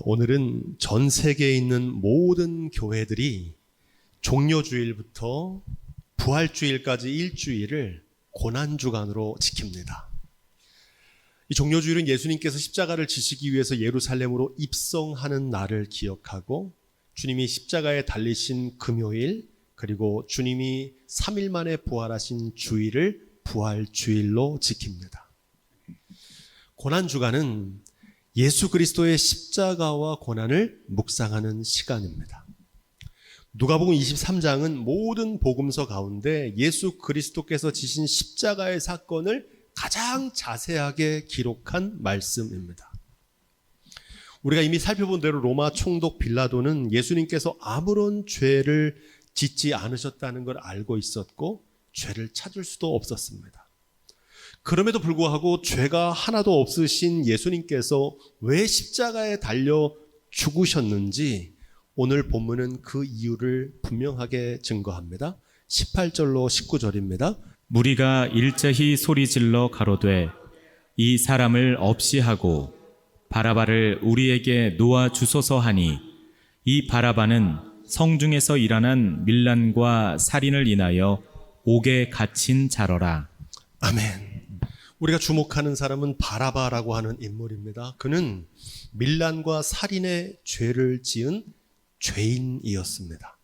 오늘은 전 세계에 있는 모든 교회들이 종려주일부터 부활주일까지 일주일을 고난주간으로 지킵니다. 이 종려주일은 예수님께서 십자가를 지시기 위해서 예루살렘으로 입성하는 날을 기억하고 주님이 십자가에 달리신 금요일 그리고 주님이 3일 만에 부활하신 주일을 부활주일로 지킵니다. 고난주간은 예수 그리스도의 십자가와 고난을 묵상하는 시간입니다. 누가복음 23장은 모든 복음서 가운데 예수 그리스도께서 지신 십자가의 사건을 가장 자세하게 기록한 말씀입니다. 우리가 이미 살펴본 대로 로마 총독 빌라도는 예수님께서 아무런 죄를 짓지 않으셨다는 걸 알고 있었고 죄를 찾을 수도 없었습니다. 그럼에도 불구하고 죄가 하나도 없으신 예수님께서 왜 십자가에 달려 죽으셨는지 오늘 본문은 그 이유를 분명하게 증거합니다. 18절로 19절입니다. 무리가 일제히 소리질러 가로되 이 사람을 없이 하고 바라바를 우리에게 놓아 주소서 하니 이 바라바는 성중에서 일어난 밀란과 살인을 인하여 옥에 갇힌 자러라. 아멘. 우리가 주목하는 사람은 바라바라고 하는 인물입니다. 그는 밀란과 살인의 죄를 지은 죄인이었습니다.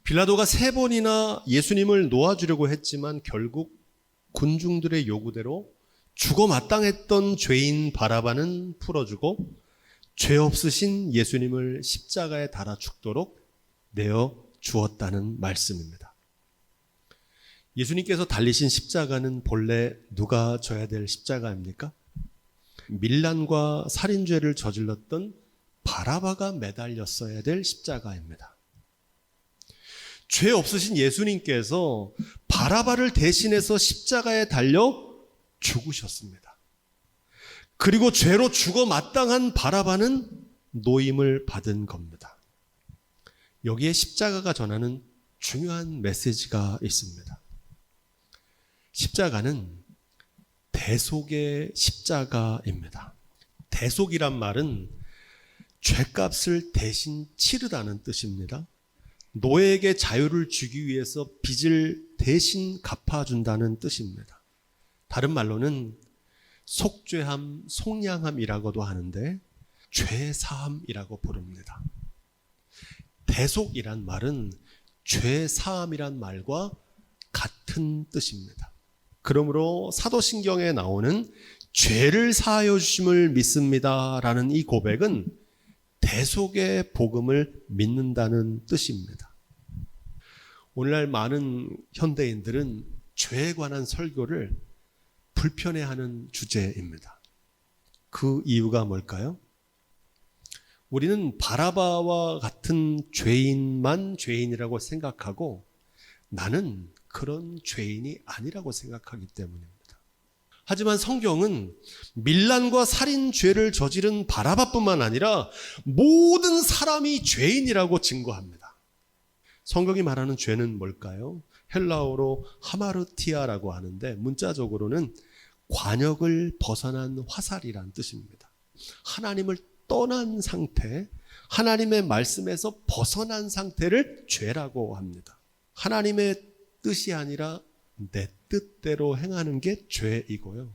빌라도가 3번이나 예수님을 놓아주려고 했지만 결국 군중들의 요구대로 죽어 마땅했던 죄인 바라바는 풀어주고 죄 없으신 예수님을 십자가에 달아 죽도록 내어 주었다는 말씀입니다. 예수님께서 달리신 십자가는 본래 누가 져야 될 십자가입니까? 밀란과 살인죄를 저질렀던 바라바가 매달렸어야 될 십자가입니다. 죄 없으신 예수님께서 바라바를 대신해서 십자가에 달려 죽으셨습니다. 그리고 죄로 죽어 마땅한 바라바는 노임을 받은 겁니다. 여기에 십자가가 전하는 중요한 메시지가 있습니다. 십자가는 대속의 십자가입니다. 대속이란 말은 죄값을 대신 치르다는 뜻입니다. 노예에게 자유를 주기 위해서 빚을 대신 갚아준다는 뜻입니다. 다른 말로는 속죄함, 속량함이라고도 하는데 죄사함이라고 부릅니다. 대속이란 말은 죄사함이란 말과 같은 뜻입니다. 그러므로 사도신경에 나오는 죄를 사하여 주심을 믿습니다라는 이 고백은 대속의 복음을 믿는다는 뜻입니다. 오늘날 많은 현대인들은 죄에 관한 설교를 불편해하는 주제입니다. 그 이유가 뭘까요? 우리는 바라바와 같은 죄인만 죄인이라고 생각하고 나는 그런 죄인이 아니라고 생각하기 때문입니다. 하지만 성경은 밀란과 살인 죄를 저지른 바라바뿐만 아니라 모든 사람이 죄인이라고 증거합니다. 성경이 말하는 죄는 뭘까요? 헬라어로 하마르티아라고 하는데 문자적으로는 관역을 벗어난 화살이란 뜻입니다. 하나님을 떠난 상태, 하나님의 말씀에서 벗어난 상태를 죄라고 합니다. 하나님의 뜻이 아니라 내 뜻대로 행하는 게 죄이고요.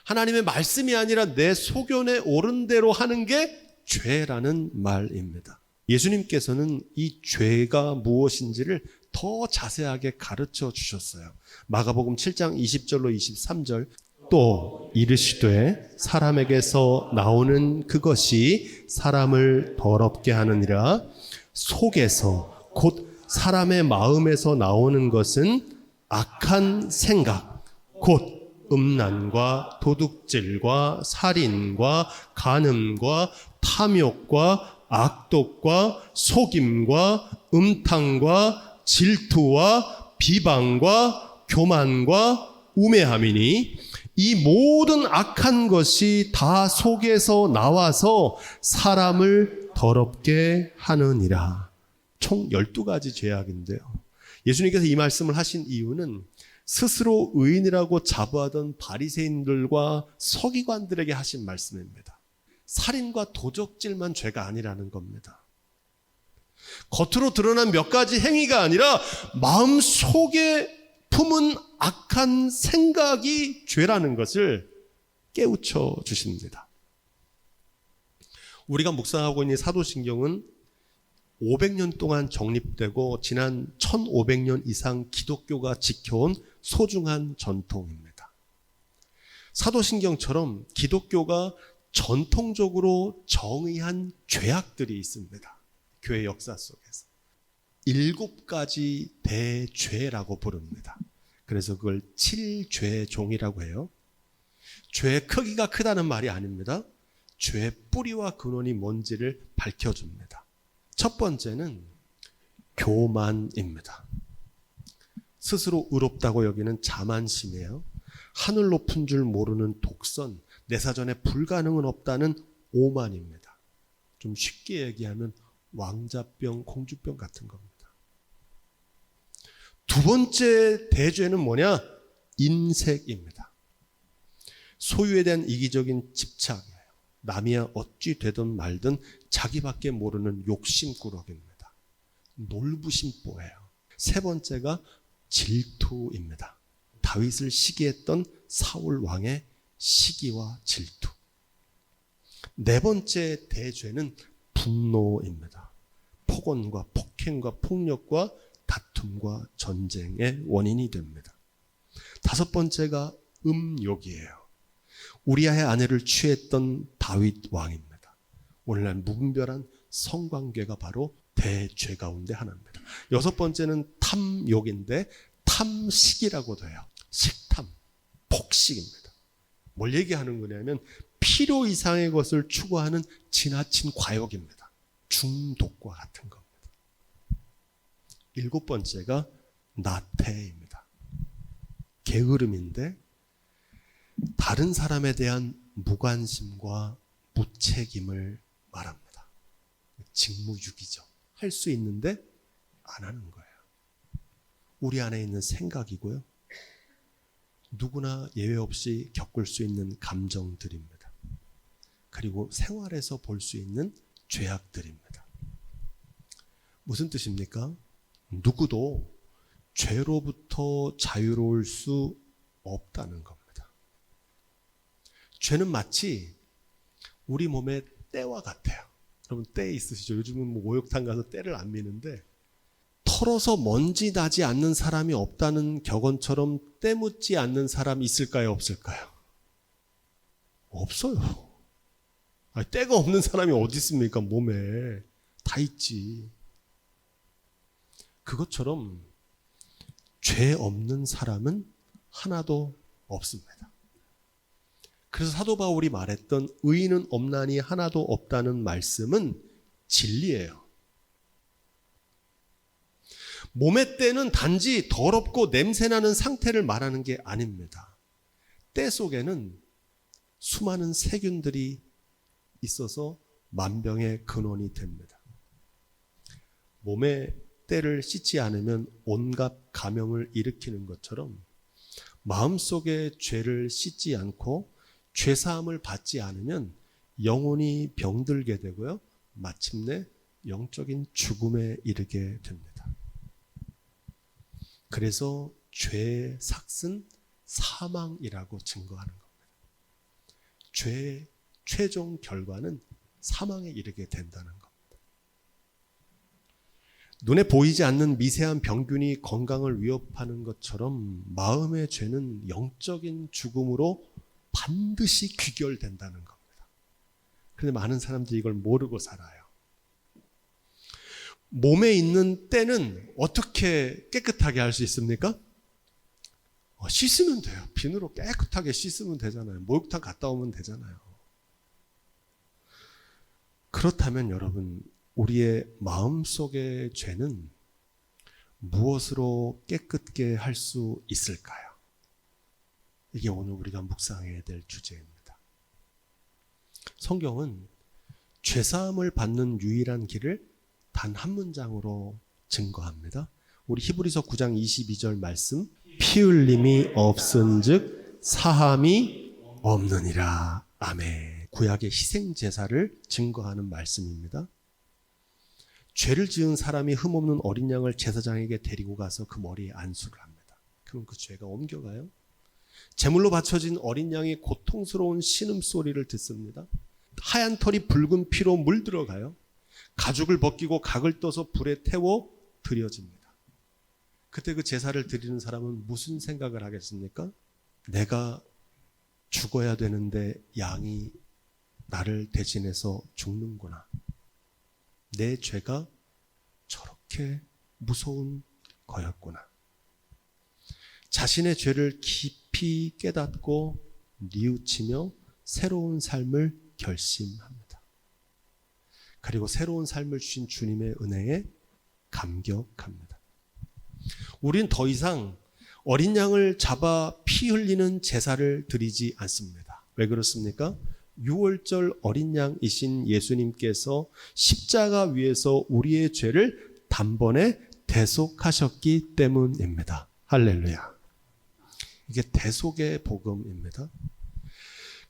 하나님의 말씀이 아니라 내 소견에 옳은 대로 하는 게 죄라는 말입니다. 예수님께서는 이 죄가 무엇인지를 더 자세하게 가르쳐 주셨어요. 마가복음 7장 20절로 23절 또 이르시되 사람에게서 나오는 그것이 사람을 더럽게 하느니라 속에서 곧 사람의 마음에서 나오는 것은 악한 생각, 곧 음란과 도둑질과 살인과 간음과 탐욕과 악독과 속임과 음탕과 질투와 비방과 교만과 우매함이니 이 모든 악한 것이 다 속에서 나와서 사람을 더럽게 하느니라. 총 12가지 죄악인데요. 예수님께서 이 말씀을 하신 이유는 스스로 의인이라고 자부하던 바리새인들과 서기관들에게 하신 말씀입니다. 살인과 도적질만 죄가 아니라는 겁니다. 겉으로 드러난 몇 가지 행위가 아니라 마음 속에 품은 악한 생각이 죄라는 것을 깨우쳐 주십니다. 우리가 묵상하고 있는 사도신경은 500년 동안 정립되고 지난 1500년 이상 기독교가 지켜온 소중한 전통입니다. 사도신경처럼 기독교가 전통적으로 정의한 죄악들이 있습니다. 교회 역사 속에서 7가지 대죄라고 부릅니다. 그래서 그걸 7죄종이라고 해요. 죄의 크기가 크다는 말이 아닙니다. 죄의 뿌리와 근원이 뭔지를 밝혀줍니다. 첫 번째는 교만입니다. 스스로 의롭다고 여기는 자만심이에요. 하늘 높은 줄 모르는 독선, 내 사전에 불가능은 없다는 오만입니다. 좀 쉽게 얘기하면 왕자병, 공주병 같은 겁니다. 두 번째 대죄는 뭐냐? 인색입니다. 소유에 대한 이기적인 집착이에요. 남이야 어찌 되든 말든 자기밖에 모르는 욕심꾸러기입니다. 놀부심보예요. 세 번째가 질투입니다. 다윗을 시기했던 사울 왕의 시기와 질투. 네 번째 대죄는 분노입니다. 폭언과 폭행과 폭력과 다툼과 전쟁의 원인이 됩니다. 다섯 번째가 음욕이에요. 우리아의 아내를 취했던 다윗 왕입니다. 오늘날 무분별한 성관계가 바로 대죄 가운데 하나입니다. 여섯 번째는 탐욕인데 탐식이라고도 해요. 식탐, 폭식입니다. 뭘 얘기하는 거냐면 필요 이상의 것을 추구하는 지나친 과욕입니다. 중독과 같은 겁니다. 일곱 번째가 나태입니다. 게으름인데 다른 사람에 대한 무관심과 무책임을 말합니다. 직무유기죠. 할 수 있는데 안 하는 거예요. 우리 안에 있는 생각이고요. 누구나 예외 없이 겪을 수 있는 감정들입니다. 그리고 생활에서 볼 수 있는 죄악들입니다. 무슨 뜻입니까? 누구도 죄로부터 자유로울 수 없다는 겁니다. 죄는 마치 우리 몸의 때와 같아요. 여러분 때 있으시죠? 요즘은 뭐 목욕탕 가서 때를 안 미는데 털어서 먼지 나지 않는 사람이 없다는 격언처럼 때 묻지 않는 사람이 있을까요? 없을까요? 없어요. 아니, 때가 없는 사람이 어디 있습니까? 몸에 다 있지. 그것처럼 죄 없는 사람은 하나도 없습니다. 그래서 사도 바울이 말했던 의인은 없나니 하나도 없다는 말씀은 진리예요. 몸의 때는 단지 더럽고 냄새나는 상태를 말하는 게 아닙니다. 때 속에는 수많은 세균들이 있어서 만병의 근원이 됩니다. 몸의 때를 씻지 않으면 온갖 감염을 일으키는 것처럼 마음속의 죄를 씻지 않고 죄사함을 받지 않으면 영혼이 병들게 되고요. 마침내 영적인 죽음에 이르게 됩니다. 그래서 죄의 삭은 사망이라고 증거하는 겁니다. 죄의 최종 결과는 사망에 이르게 된다는 겁니다. 눈에 보이지 않는 미세한 병균이 건강을 위협하는 것처럼 마음의 죄는 영적인 죽음으로 반드시 귀결된다는 겁니다. 그런데 많은 사람들이 이걸 모르고 살아요. 몸에 있는 때는 어떻게 깨끗하게 할 수 있습니까? 씻으면 돼요. 비누로 깨끗하게 씻으면 되잖아요. 목욕탕 갔다 오면 되잖아요. 그렇다면 여러분, 우리의 마음속의 죄는 무엇으로 깨끗게 할 수 있을까요? 이게 오늘 우리가 묵상해야 될 주제입니다. 성경은 죄사함을 받는 유일한 길을 단 한 문장으로 증거합니다. 우리 히브리서 9장 22절 말씀, 피 흘림이 없은즉 사함이 없느니라. 아멘. 구약의 희생 제사를 증거하는 말씀입니다. 죄를 지은 사람이 흠없는 어린 양을 제사장에게 데리고 가서 그 머리에 안수를 합니다. 그럼 그 죄가 옮겨가요. 제물로 바쳐진 어린 양이 고통스러운 신음소리를 듣습니다. 하얀 털이 붉은 피로 물들어가요. 가죽을 벗기고 각을 떠서 불에 태워 드려집니다. 그때 그 제사를 드리는 사람은 무슨 생각을 하겠습니까? 내가 죽어야 되는데 양이 나를 대신해서 죽는구나. 내 죄가 저렇게 무서운 거였구나. 자신의 죄를 깊이 깨닫고 뉘우치며 새로운 삶을 결심합니다. 그리고 새로운 삶을 주신 주님의 은혜에 감격합니다. 우린 더 이상 어린 양을 잡아 피 흘리는 제사를 드리지 않습니다. 왜 그렇습니까? 6월절 어린 양이신 예수님께서 십자가 위에서 우리의 죄를 단번에 대속하셨기 때문입니다. 할렐루야. 이게 대속의 복음입니다.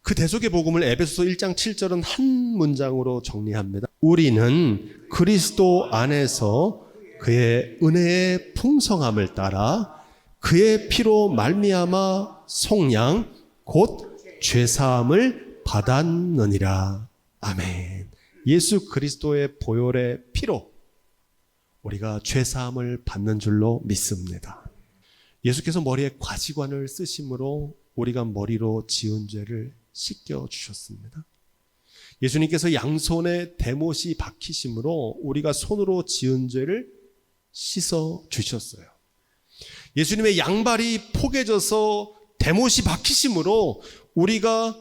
그 대속의 복음을 에베소서 1장 7절은 한 문장으로 정리합니다. 우리는 그리스도 안에서 그의 은혜의 풍성함을 따라 그의 피로 말미암아 속량 곧 죄사함을 받았느니라. 아멘. 예수 그리스도의 보혈의 피로 우리가 죄사함을 받는 줄로 믿습니다. 예수께서 머리에 과지관을 쓰심으로 우리가 머리로 지은 죄를 씻겨 주셨습니다. 예수님께서 양손에 대못이 박히심으로 우리가 손으로 지은 죄를 씻어 주셨어요. 예수님의 양발이 포개져서 대못이 박히심으로 우리가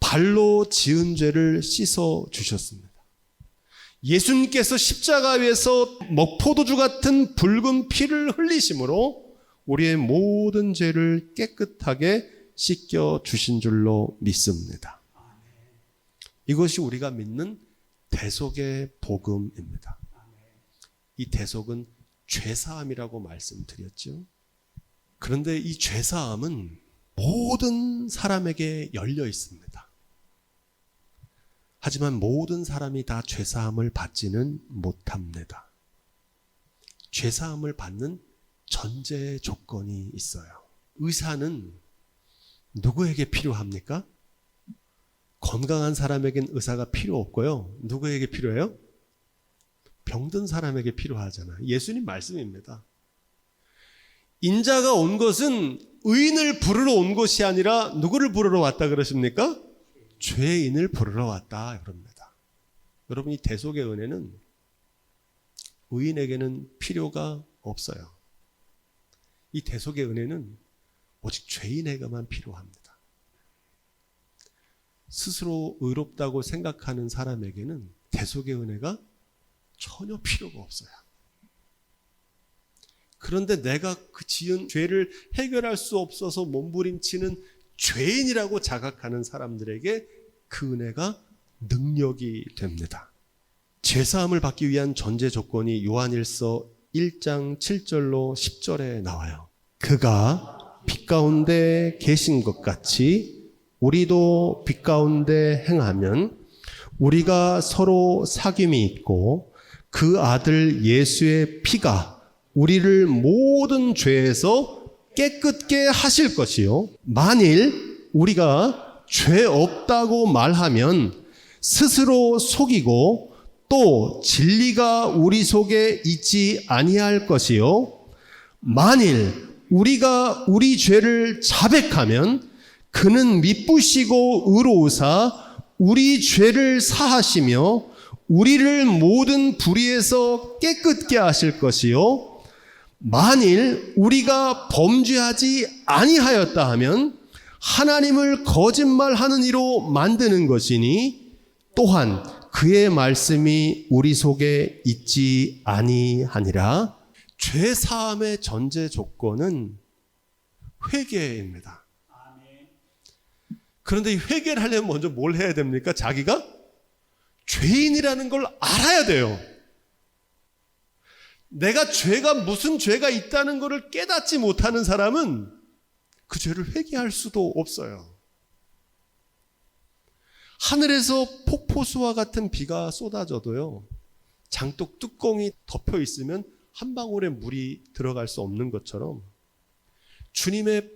발로 지은 죄를 씻어 주셨습니다. 예수님께서 십자가 위에서 먹포도주 같은 붉은 피를 흘리심으로 우리의 모든 죄를 깨끗하게 씻겨 주신 줄로 믿습니다. 이것이 우리가 믿는 대속의 복음입니다. 이 대속은 죄사함이라고 말씀드렸죠. 그런데 이 죄사함은 모든 사람에게 열려 있습니다. 하지만 모든 사람이 다 죄사함을 받지는 못합니다. 죄사함을 받는 전제 조건이 있어요. 의사는 누구에게 필요합니까? 건강한 사람에겐 의사가 필요 없고요. 누구에게 필요해요? 병든 사람에게 필요하잖아요. 예수님 말씀입니다. 인자가 온 것은 의인을 부르러 온 것이 아니라 누구를 부르러 왔다 그러십니까? 죄인을 부르러 왔다 그럽니다. 여러분, 이 대속의 은혜는 의인에게는 필요가 없어요. 이 대속의 은혜는 오직 죄인에게만 필요합니다. 스스로 의롭다고 생각하는 사람에게는 대속의 은혜가 전혀 필요가 없어요. 그런데 내가 그 지은 죄를 해결할 수 없어서 몸부림치는 죄인이라고 자각하는 사람들에게 그 은혜가 능력이 됩니다. 죄사함을 받기 위한 전제 조건이 요한일서 1장 7절로 10절에 나와요. 그가 빛 가운데 계신 것 같이 우리도 빛 가운데 행하면 우리가 서로 사귐이 있고 그 아들 예수의 피가 우리를 모든 죄에서 깨끗게 하실 것이요. 만일 우리가 죄 없다고 말하면 스스로 속이고 또 진리가 우리 속에 있지 아니할 것이요. 만일 우리가 우리 죄를 자백하면 그는 미쁘시고 의로우사 우리 죄를 사하시며 우리를 모든 불의에서 깨끗게 하실 것이요. 만일 우리가 범죄하지 아니하였다 하면 하나님을 거짓말하는 이로 만드는 것이니 또한 그의 말씀이 우리 속에 있지 아니하니라. 죄 사함의 전제 조건은 회개입니다. 그런데 이 회개를 하려면 먼저 뭘 해야 됩니까? 자기가 죄인이라는 걸 알아야 돼요. 내가 무슨 죄가 있다는 것을 깨닫지 못하는 사람은 그 죄를 회개할 수도 없어요. 하늘에서 폭포수와 같은 비가 쏟아져도요, 장독 뚜껑이 덮여 있으면 한 방울의 물이 들어갈 수 없는 것처럼 주님의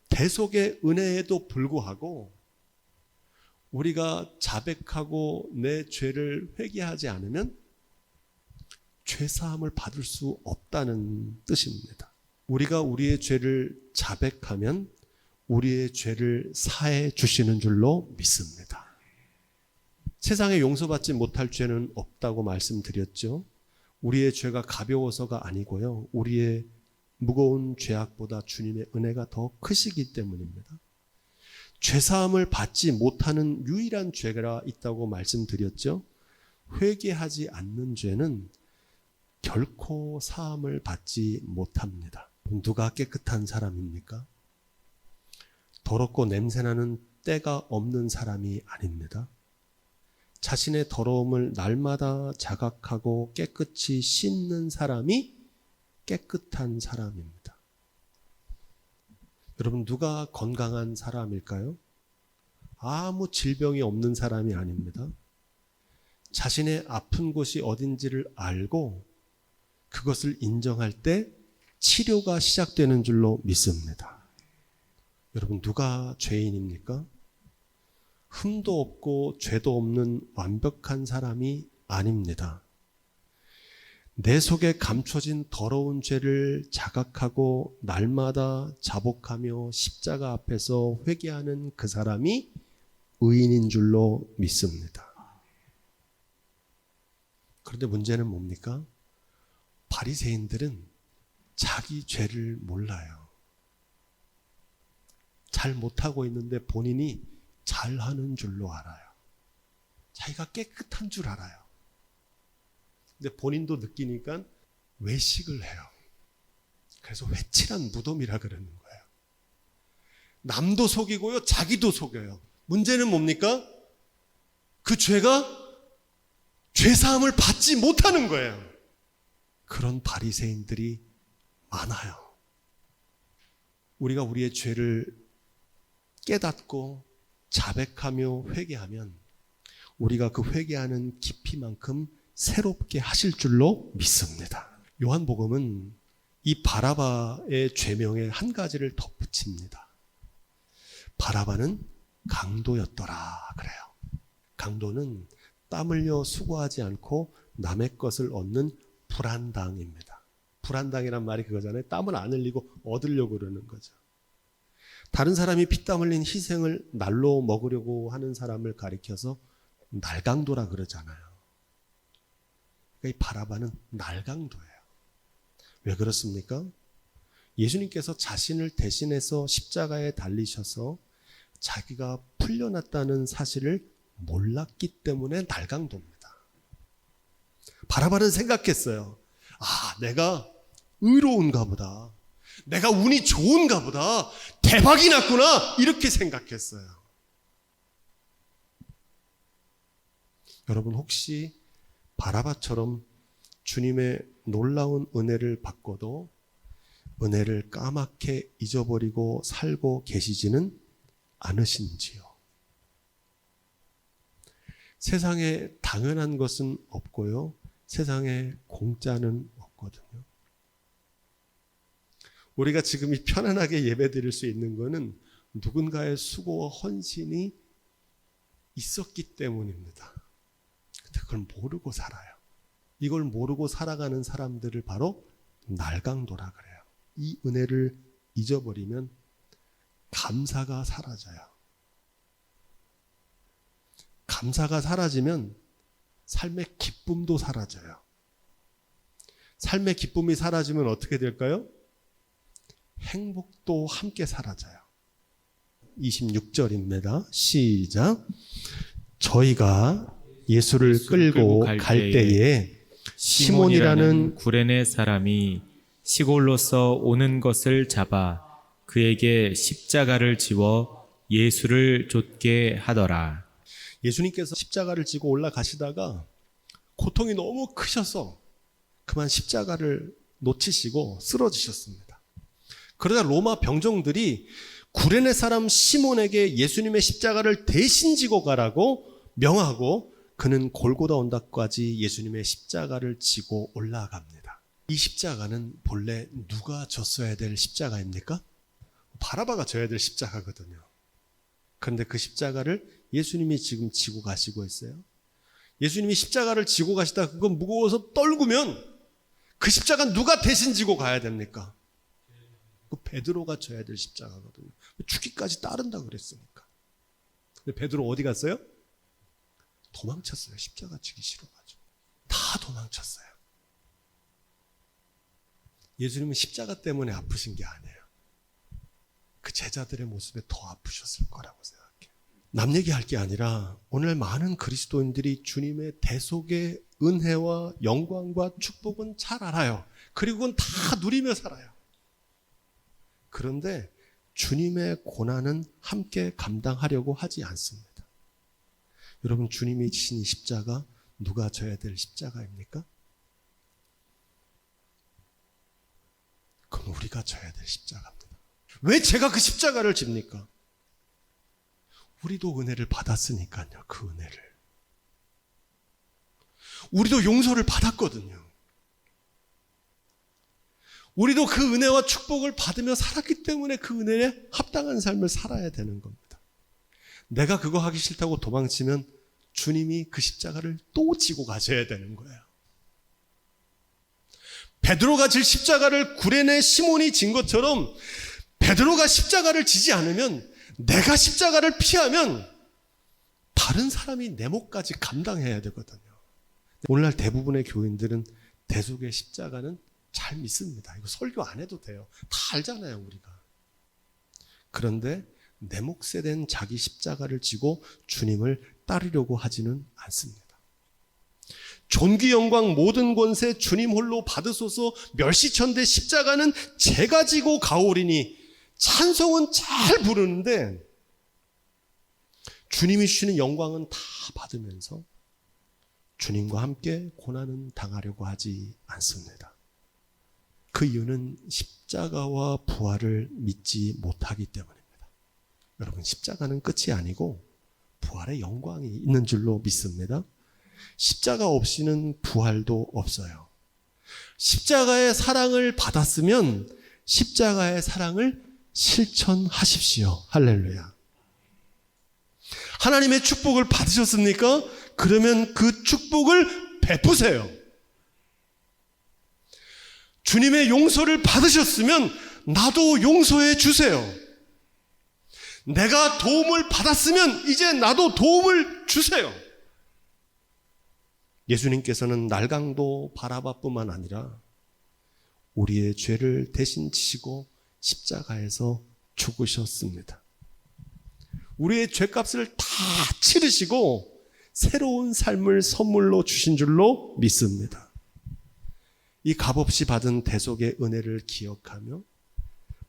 대속의 은혜에도 불구하고 우리가 자백하고 내 죄를 회개하지 않으면 죄사함을 받을 수 없다는 뜻입니다. 우리가 우리의 죄를 자백하면 우리의 죄를 사해 주시는 줄로 믿습니다. 세상에 용서받지 못할 죄는 없다고 말씀드렸죠. 우리의 죄가 가벼워서가 아니고요, 우리의 무거운 죄악보다 주님의 은혜가 더 크시기 때문입니다. 죄사함을 받지 못하는 유일한 죄가 있다고 말씀드렸죠. 회개하지 않는 죄는 결코 사함을 받지 못합니다. 누가 깨끗한 사람입니까? 더럽고 냄새나는 때가 없는 사람이 아닙니다. 자신의 더러움을 날마다 자각하고 깨끗이 씻는 사람이 깨끗한 사람입니다. 여러분, 누가 건강한 사람일까요? 아무 질병이 없는 사람이 아닙니다. 자신의 아픈 곳이 어딘지를 알고 그것을 인정할 때 치료가 시작되는 줄로 믿습니다. 여러분, 누가 죄인입니까? 흠도 없고 죄도 없는 완벽한 사람이 아닙니다. 내 속에 감춰진 더러운 죄를 자각하고 날마다 자복하며 십자가 앞에서 회개하는 그 사람이 의인인 줄로 믿습니다. 그런데 문제는 뭡니까? 바리새인들은 자기 죄를 몰라요. 잘 못하고 있는데 본인이 잘하는 줄로 알아요. 자기가 깨끗한 줄 알아요. 근데 본인도 느끼니까 외식을 해요. 그래서 회칠한 무덤이라 그러는 거예요. 남도 속이고요, 자기도 속여요. 문제는 뭡니까? 그 죄가 죄사함을 받지 못하는 거예요. 그런 바리새인들이 많아요. 우리가 우리의 죄를 깨닫고 자백하며 회개하면 우리가 그 회개하는 깊이만큼 새롭게 하실 줄로 믿습니다. 요한복음은 이 바라바의 죄명에 한 가지를 덧붙입니다. 바라바는 강도였더라 그래요. 강도는 땀 흘려 수고하지 않고 남의 것을 얻는 불안당입니다. 불안당이란 말이 그거잖아요. 땀을 안 흘리고 얻으려고 그러는 거죠. 다른 사람이 피땀 흘린 희생을 날로 먹으려고 하는 사람을 가리켜서 날강도라 그러잖아요. 그러니까 이 바라바는 날강도예요. 왜 그렇습니까? 예수님께서 자신을 대신해서 십자가에 달리셔서 자기가 풀려났다는 사실을 몰랐기 때문에 날강도입니다. 바라바는 생각했어요. 아, 내가 의로운가 보다. 내가 운이 좋은가 보다. 대박이 났구나. 이렇게 생각했어요. 여러분, 혹시 바라바처럼 주님의 놀라운 은혜를 받고도 은혜를 까맣게 잊어버리고 살고 계시지는 않으신지요? 세상에 당연한 것은 없고요. 세상에 공짜는 없거든요. 우리가 지금 이 편안하게 예배드릴 수 있는 것은 누군가의 수고와 헌신이 있었기 때문입니다. 근데 그걸 모르고 살아요. 이걸 모르고 살아가는 사람들을 바로 날강도라 그래요. 이 은혜를 잊어버리면 감사가 사라져요. 감사가 사라지면 삶의 기쁨도 사라져요. 삶의 기쁨이 사라지면 어떻게 될까요? 행복도 함께 사라져요. 26절입니다. 시작. 저희가 예수를 끌고 갈 때에 시몬이라는 구레네 사람이 시골로서 오는 것을 잡아 그에게 십자가를 지워 예수를 좇게 하더라. 예수님께서 십자가를 지고 올라가시다가 고통이 너무 크셔서 그만 십자가를 놓치시고 쓰러지셨습니다. 그러다 로마 병정들이 구레네 사람 시몬에게 예수님의 십자가를 대신 지고 가라고 명하고 그는 골고다 언덕까지 예수님의 십자가를 지고 올라갑니다. 이 십자가는 본래 누가 졌어야 될 십자가입니까? 바라바가 져야 될 십자가거든요. 그런데 그 십자가를 예수님이 지금 지고 가시고 있어요. 예수님이 십자가를 지고 가시다 그건 무거워서 떨구면 그 십자가 누가 대신 지고 가야 됩니까? 그 베드로가 져야 될 십자가거든요. 죽기까지 따른다 그랬으니까. 근데 베드로 어디 갔어요? 도망쳤어요. 십자가 지기 싫어가지고. 다 도망쳤어요. 예수님은 십자가 때문에 아프신 게 아니에요. 그 제자들의 모습에 더 아프셨을 거라고 생각해요. 남 얘기할 게 아니라 오늘 많은 그리스도인들이 주님의 대속의 은혜와 영광과 축복은 잘 알아요. 그리고 그건 다 누리며 살아요. 그런데 주님의 고난은 함께 감당하려고 하지 않습니다. 여러분, 주님이 지신 이 십자가 누가 져야 될 십자가입니까? 그건 우리가 져야 될 십자가입니다. 왜 제가 그 십자가를 집니까? 우리도 은혜를 받았으니까요. 그 은혜를. 우리도 용서를 받았거든요. 우리도 그 은혜와 축복을 받으며 살았기 때문에 그 은혜에 합당한 삶을 살아야 되는 겁니다. 내가 그거 하기 싫다고 도망치면 주님이 그 십자가를 또 지고 가셔야 되는 거예요. 베드로가 질 십자가를 구레네 시몬이 진 것처럼 베드로가 십자가를 지지 않으면, 내가 십자가를 피하면 다른 사람이 내 몫까지 감당해야 되거든요. 오늘날 대부분의 교인들은 대속의 십자가는 잘 믿습니다. 이거 설교 안 해도 돼요. 다 알잖아요, 우리가. 그런데 내 몫에 된 자기 십자가를 지고 주님을 따르려고 하지는 않습니다. 존귀 영광 모든 권세 주님 홀로 받으소서 멸시천대 십자가는 제가 지고 가오리니, 찬송은 잘 부르는데 주님이 주시는 영광은 다 받으면서 주님과 함께 고난은 당하려고 하지 않습니다. 그 이유는 십자가와 부활을 믿지 못하기 때문입니다. 여러분, 십자가는 끝이 아니고 부활의 영광이 있는 줄로 믿습니다. 십자가 없이는 부활도 없어요. 십자가의 사랑을 받았으면 십자가의 사랑을 실천하십시오. 할렐루야. 하나님의 축복을 받으셨습니까? 그러면 그 축복을 베푸세요. 주님의 용서를 받으셨으면 나도 용서해 주세요. 내가 도움을 받았으면 이제 나도 도움을 주세요. 예수님께서는 날강도 바라바뿐만 아니라 우리의 죄를 대신 지시고 십자가에서 죽으셨습니다. 우리의 죄값을 다 치르시고 새로운 삶을 선물로 주신 줄로 믿습니다. 이 값없이 받은 대속의 은혜를 기억하며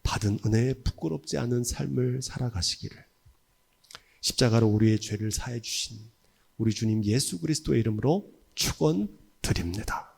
받은 은혜에 부끄럽지 않은 삶을 살아가시기를 십자가로 우리의 죄를 사해 주신 우리 주님 예수 그리스도의 이름으로 축원드립니다.